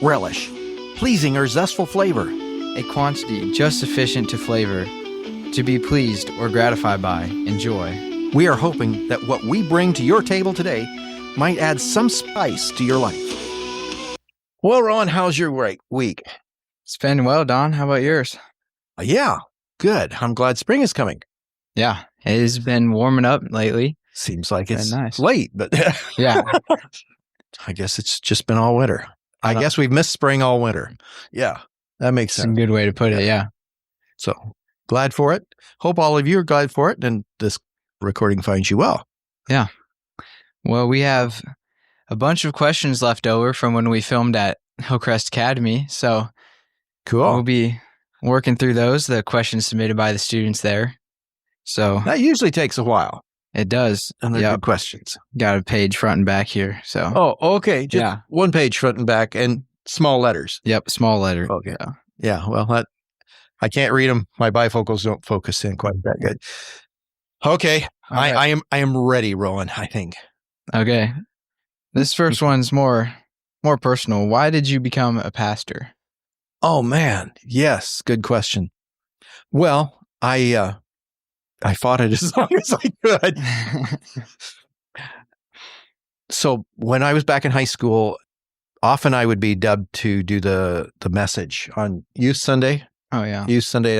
Relish, pleasing or zestful flavor. A quantity just sufficient to flavor, to be pleased or gratified by, enjoy. We are hoping that what we bring to your table today might add some spice to your life. Well, Rowan, how's your week? It's been well, Don. How about yours? Yeah, good. I'm glad spring is coming. Yeah, it has been warming up lately. Seems like it's nice. late, but Yeah. I guess it's just been all winter. I guess we've missed spring all winter. Yeah, that makes It's sense. a good way to put it, yeah. So glad for it. Hope all of you are glad for it, and this recording finds you well. Yeah. Well, we have a bunch of questions left over from when we filmed at Hillcrest Academy, so Cool. we'll be working through those, the questions submitted by the students there. So That usually takes a while, it does. and they're good questions. Got a page front and back here. So Oh, okay. Just Yeah. one page front and back and small letters. Yep, small letter. Okay. Yeah. Yeah, well, I can't read them. My bifocals don't focus in quite that good. Okay, All right. I am ready, Rowan, I think. Okay. This first one's more personal. Why did you become a pastor? Oh, man. Yes, good question. Well, I fought it as long as I could. So when I was back in high school, often I would be dubbed to do the message on Youth Sunday. Oh, yeah. Youth Sunday.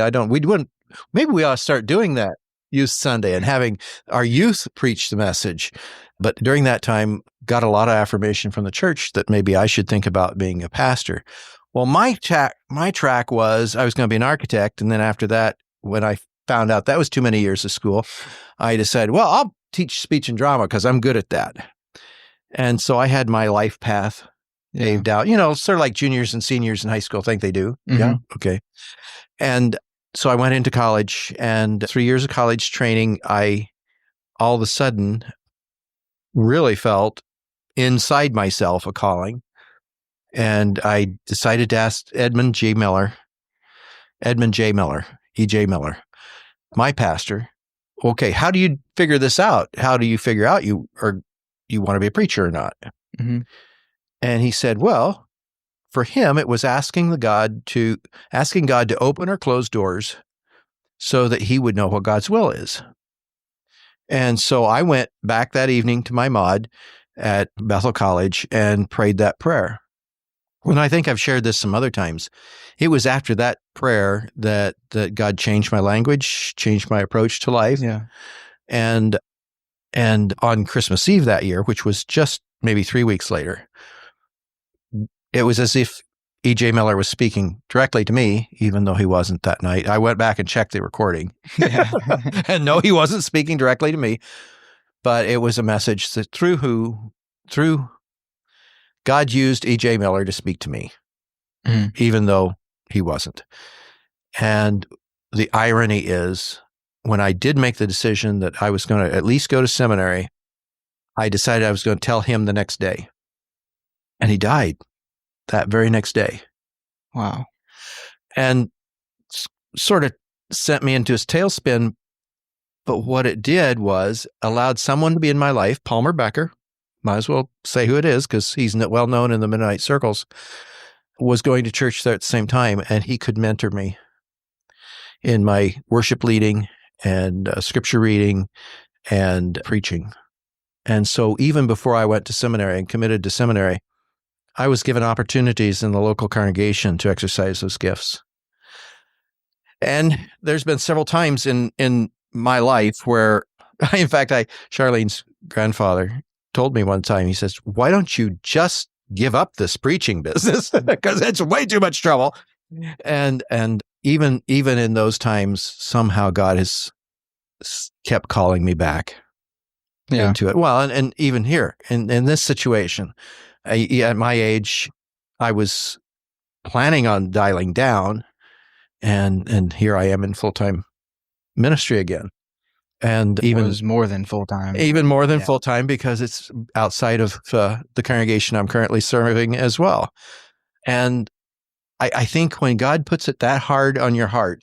Maybe we ought to start doing that Youth Sunday and having our youth preach the message. But during that time, got a lot of affirmation from the church that maybe I should think about being a pastor. Well, my track was I was going to be an architect. And then after that, when I found out that was too many years of school, I decided, well, I'll teach speech and drama because I'm good at that. And so I had my life path paved out, sort of like juniors and seniors in high school think they do. Mhm. Yeah. Okay. And so I went into college, and 3 years of college training, I all of a sudden really felt inside myself a calling. And I decided to ask Edmund J. Miller, E.J. Miller, my pastor, okay, how do you figure this out? How do you figure out you want to be a preacher or not? Mm-hmm. And he said, well, for him, it was asking God to open or close doors so that he would know what God's will is. And so I went back that evening to my mod at Bethel College and prayed that prayer. And I think I've shared this some other times. It was after that prayer that God changed my language, changed my approach to life. Yeah. And on Christmas Eve that year, which was just maybe 3 weeks later, it was as if E.J. Miller was speaking directly to me, even though he wasn't that night. I went back and checked the recording. Yeah. And no, he wasn't speaking directly to me, but it was a message that through God used E.J. Miller to speak to me, even though he wasn't. And the irony is, when I did make the decision that I was going to at least go to seminary, I decided I was going to tell him the next day. And he died that very next day. Wow. And sort of sent me into his tailspin. But what it did was allowed someone to be in my life, Palmer Becker, might as well say who it is because he's well known in the Mennonite circles, was going to church there at the same time, and he could mentor me in my worship leading and scripture reading and preaching. And so even before I went to seminary and committed to seminary, I was given opportunities in the local congregation to exercise those gifts. And there's been several times in my life where, in fact, Charlene's grandfather told me one time, he says, why don't you just give up this preaching business? Because it's way too much trouble. And even in those times, somehow God has kept calling me back into it. Well, and even here in this situation, at my age, I was planning on dialing down, and here I am in full-time ministry again. And even was more than full-time. Even more than full-time, because it's outside of the congregation I'm currently serving as well. And I think when God puts it that hard on your heart,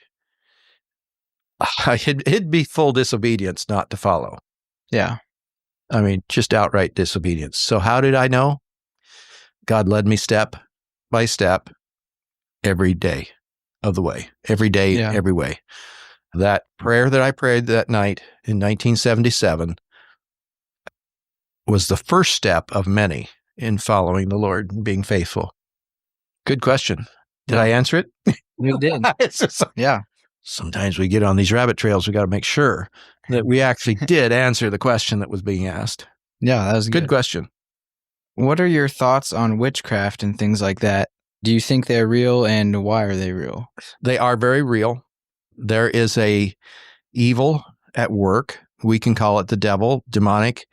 it'd be full disobedience not to follow. Yeah. I mean, just outright disobedience. So how did I know? God led me step by step every day of the way, every day, Yeah. every way. That prayer that I prayed that night in 1977 was the first step of many in following the Lord and being faithful. Good question. Did I answer it? You did. Yeah. Sometimes we get on these rabbit trails. We got to make sure that we actually did answer the question that was being asked. Yeah, that was Good question. What are your thoughts on witchcraft and things like that? Do you think they're real, and why are they real? They are very real. There is a evil at work. We can call it the devil, demonic.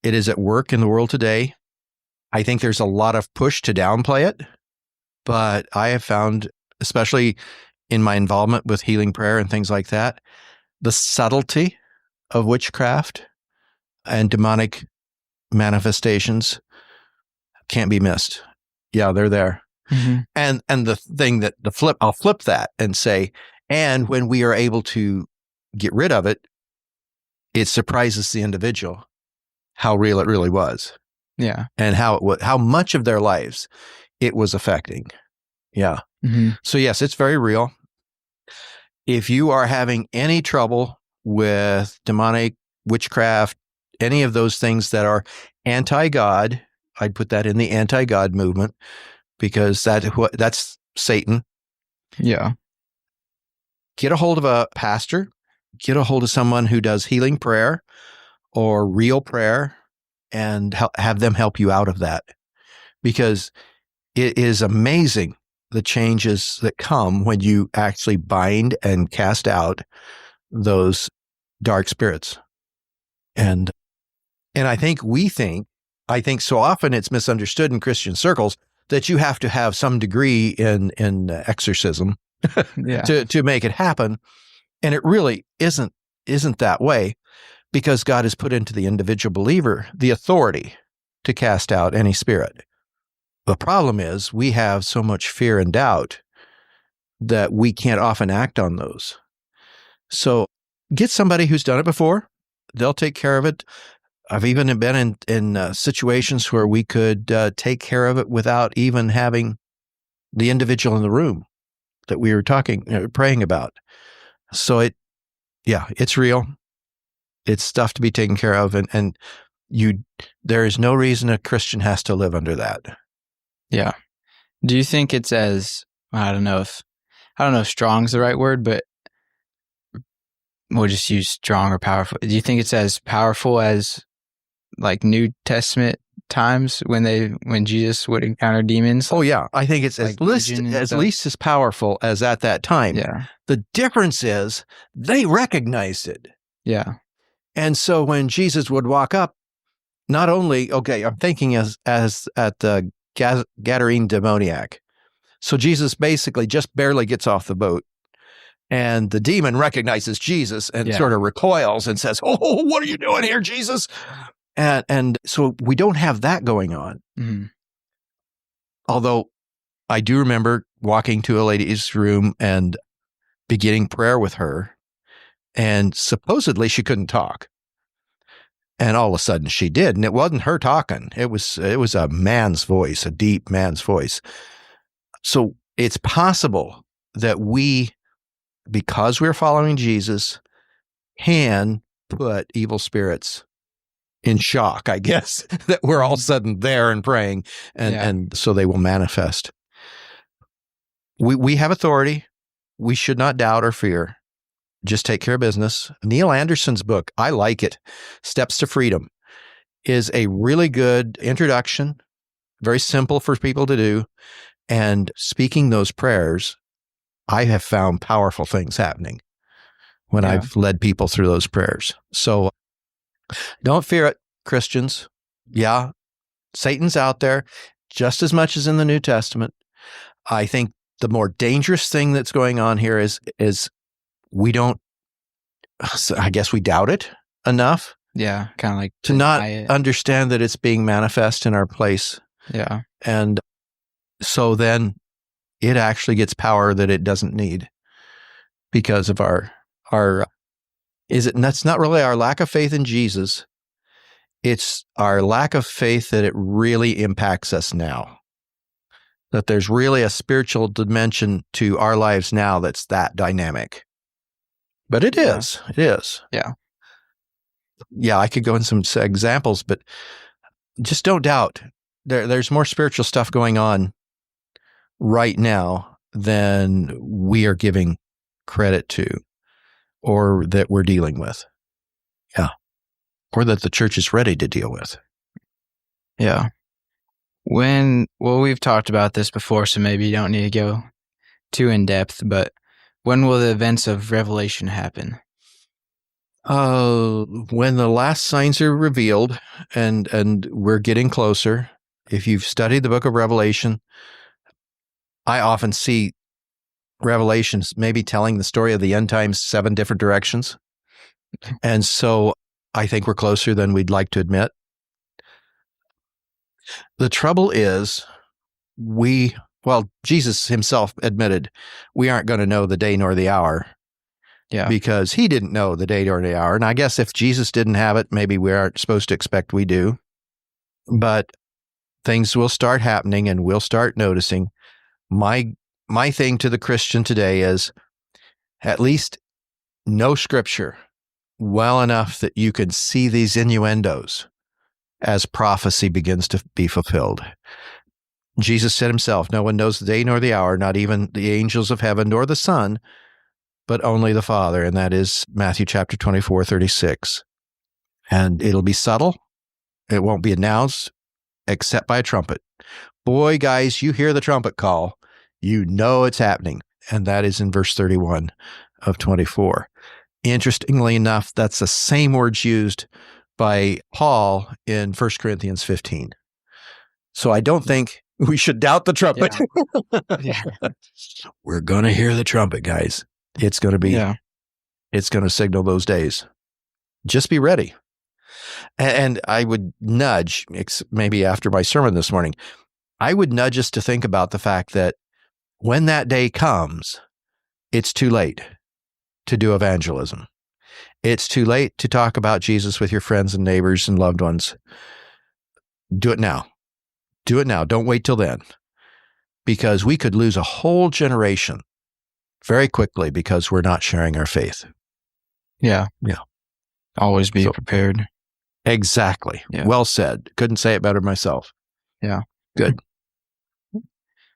It is at work in the world today. I think there's a lot of push to downplay it, but I have found, especially in my involvement with healing prayer and things like that, the subtlety of witchcraft and demonic manifestations can't be missed. Yeah, they're there. Mm-hmm. And the thing that I'll flip that and say, and when we are able to get rid of it, it surprises the individual how real it really was. Yeah. And how much of their lives it was affecting. Yeah. Mm-hmm. So yes, it's very real. If you are having any trouble with demonic, witchcraft, any of those things that are anti-God, I'd put that in the anti-God movement, because that's Satan. Yeah. Get a hold of a pastor, get a hold of someone who does healing prayer or real prayer, and have them help you out of that, because it is amazing the changes that come when you actually bind and cast out those dark spirits. And I think so often it's misunderstood in Christian circles that you have to have some degree in exorcism to make it happen. And it really isn't that way, because God has put into the individual believer the authority to cast out any spirit. The problem is we have so much fear and doubt that we can't often act on those. So get somebody who's done it before. They'll take care of it. I've even been in situations where we could take care of it without even having the individual in the room that we were praying about. So it's real. It's stuff to be taken care of, and there is no reason a Christian has to live under that. Yeah. Do you think it's as, I don't know if strong is the right word, but we'll just use strong or powerful. Do you think it's as powerful as like New Testament times when Jesus would encounter demons? Oh yeah, I think it's like at least as powerful as at that time. Yeah. The difference is they recognized it. Yeah. And so when Jesus would walk up, not only, I'm thinking as at the Gadarene demoniac. So Jesus basically just barely gets off the boat, and the demon recognizes Jesus and sort of recoils and says, "Oh, what are you doing here, Jesus?" And so we don't have that going on. Mm-hmm. Although I do remember walking to a lady's room and beginning prayer with her, and supposedly she couldn't talk. And all of a sudden she did, and it wasn't her talking. It was a man's voice, a deep man's voice. So it's possible that we, because we're following Jesus, can put evil spirits in shock, I guess, that we're all of a sudden there and praying, and so they will manifest. We have authority. We should not doubt or fear. Just take care of business. Neil Anderson's book, I like it, Steps to Freedom, is a really good introduction, very simple for people to do. And speaking those prayers, I have found powerful things happening when I've led people through those prayers. So don't fear it, Christians. Yeah, Satan's out there just as much as in the New Testament. I think the more dangerous thing that's going on here is we don't, I guess we doubt it enough. Yeah, kind of like to not understand that it's being manifest in our place. Yeah. And so then it actually gets power that it doesn't need because of that's not really our lack of faith in Jesus. It's our lack of faith that it really impacts us now. that there's really a spiritual dimension to our lives now that's that dynamic. But it is. It is. Yeah. Yeah, I could go in some examples, but just don't doubt. There's more spiritual stuff going on right now than we are giving credit to or that we're dealing with. Yeah. Or that the church is ready to deal with. Yeah. We've talked about this before, so maybe you don't need to go too in depth, but when will the events of Revelation happen? When the last signs are revealed and we're getting closer. If you've studied the book of Revelation, I often see Revelations maybe telling the story of the end times 7 different directions. And so I think we're closer than we'd like to admit. The trouble is Jesus himself admitted we aren't going to know the day nor the hour. Yeah. Because he didn't know the day or the hour. And I guess if Jesus didn't have it, maybe we aren't supposed to expect we do. But things will start happening and we'll start noticing. My thing to the Christian today is at least know Scripture well enough that you can see these innuendos as prophecy begins to be fulfilled. Jesus said himself, no one knows the day nor the hour, not even the angels of heaven nor the Son, but only the Father. And that is Matthew chapter 24:36. And it'll be subtle. It won't be announced except by a trumpet. Boy, guys, you hear the trumpet call, you know it's happening. And that is in verse 31 of 24. Interestingly enough, that's the same words used by Paul in 1 Corinthians 15. So I don't think we should doubt the trumpet. Yeah. We're going to hear the trumpet, guys. It's going to be, it's going to signal those days. Just be ready. And I would nudge, maybe after my sermon this morning, I would nudge us to think about the fact that when that day comes, it's too late to do evangelism. It's too late to talk about Jesus with your friends and neighbors and loved ones. Do it now. Do it now. Don't wait till then. Because we could lose a whole generation very quickly because we're not sharing our faith. Yeah. Yeah. Always be prepared. Exactly. Yeah. Well said. Couldn't say it better myself. Yeah. Good.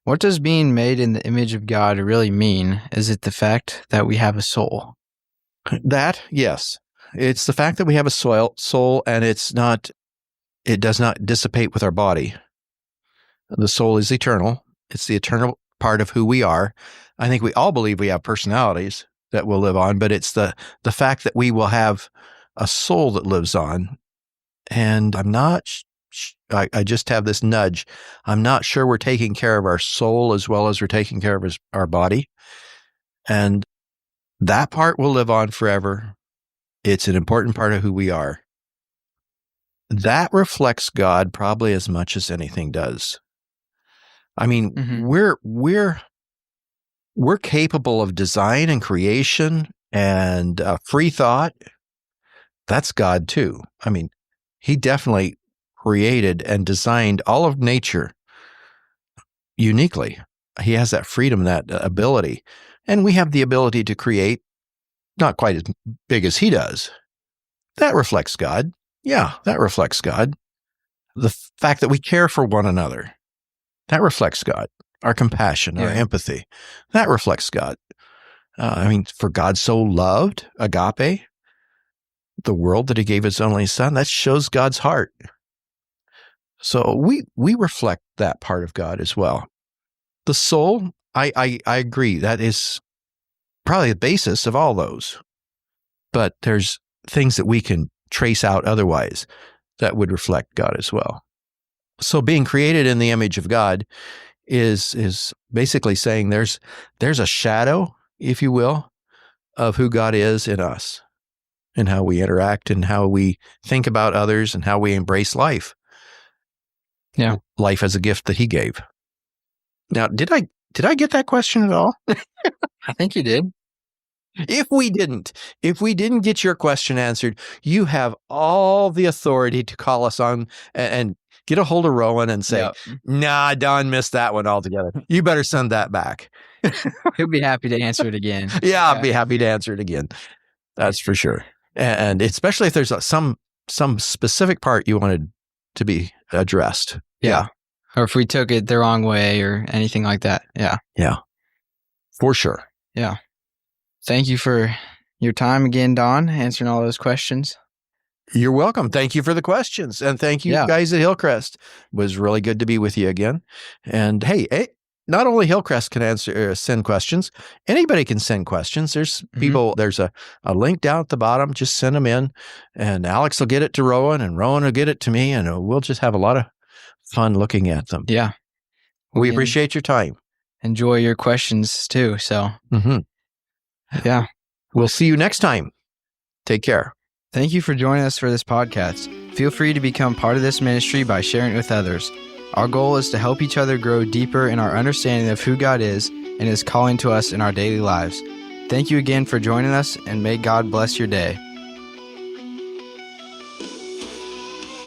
What does being made in the image of God really mean? Is it the fact that we have a soul? That, yes. It's the fact that we have a soul and it does not dissipate with our body. The soul is eternal. It's the eternal part of who we are. I think we all believe we have personalities that will live on, but it's the fact that we will have a soul that lives on. And I'm not, I just have this nudge. I'm not sure we're taking care of our soul as well as we're taking care of our body. And that part will live on forever. It's an important part of who we are. That reflects God probably as much as anything does. I mean, we're capable of design and creation and free thought. That's God too. I mean, he definitely created and designed all of nature uniquely. He has that freedom, that ability. And we have the ability to create, not quite as big as he does. That reflects God. Yeah, that reflects God. The fact that we care for one another, that reflects God. Our compassion, our empathy, that reflects God. I mean, for God so loved, agape, the world that he gave his only son, that shows God's heart. So we reflect that part of God as well. The soul, I agree, that is probably the basis of all those. But there's things that we can trace out otherwise that would reflect God as well. So being created in the image of God is basically saying there's a shadow, if you will, of who God is in us and how we interact and how we think about others and how we embrace life. Yeah. Life as a gift that he gave. Now, did I get that question at all? I think you did. If we didn't get your question answered, you have all the authority to call us on and get a hold of Rowan and say, Yep. nah, Don missed that one altogether. You better send that back. He'll be happy to answer it again. Yeah, I'll be happy to answer it again. That's for sure. And especially if there's some specific part you wanted to be addressed. Yeah. Or if we took it the wrong way or anything like that. Yeah. Yeah. For sure. Yeah. Thank you for your time again, Don, answering all those questions. You're welcome. Thank you for the questions. And thank you guys at Hillcrest. It was really good to be with you again. And hey, not only Hillcrest can send questions, anybody can send questions. There's people, there's a link down at the bottom. Just send them in and Alex will get it to Rowan and Rowan will get it to me and we'll just have a lot of fun looking at them. Yeah. We appreciate your time. Enjoy your questions too. So, yeah. We'll see you next time. Take care. Thank you for joining us for this podcast. Feel free to become part of this ministry by sharing it with others. Our goal is to help each other grow deeper in our understanding of who God is and His calling to us in our daily lives. Thank you again for joining us, and may God bless your day.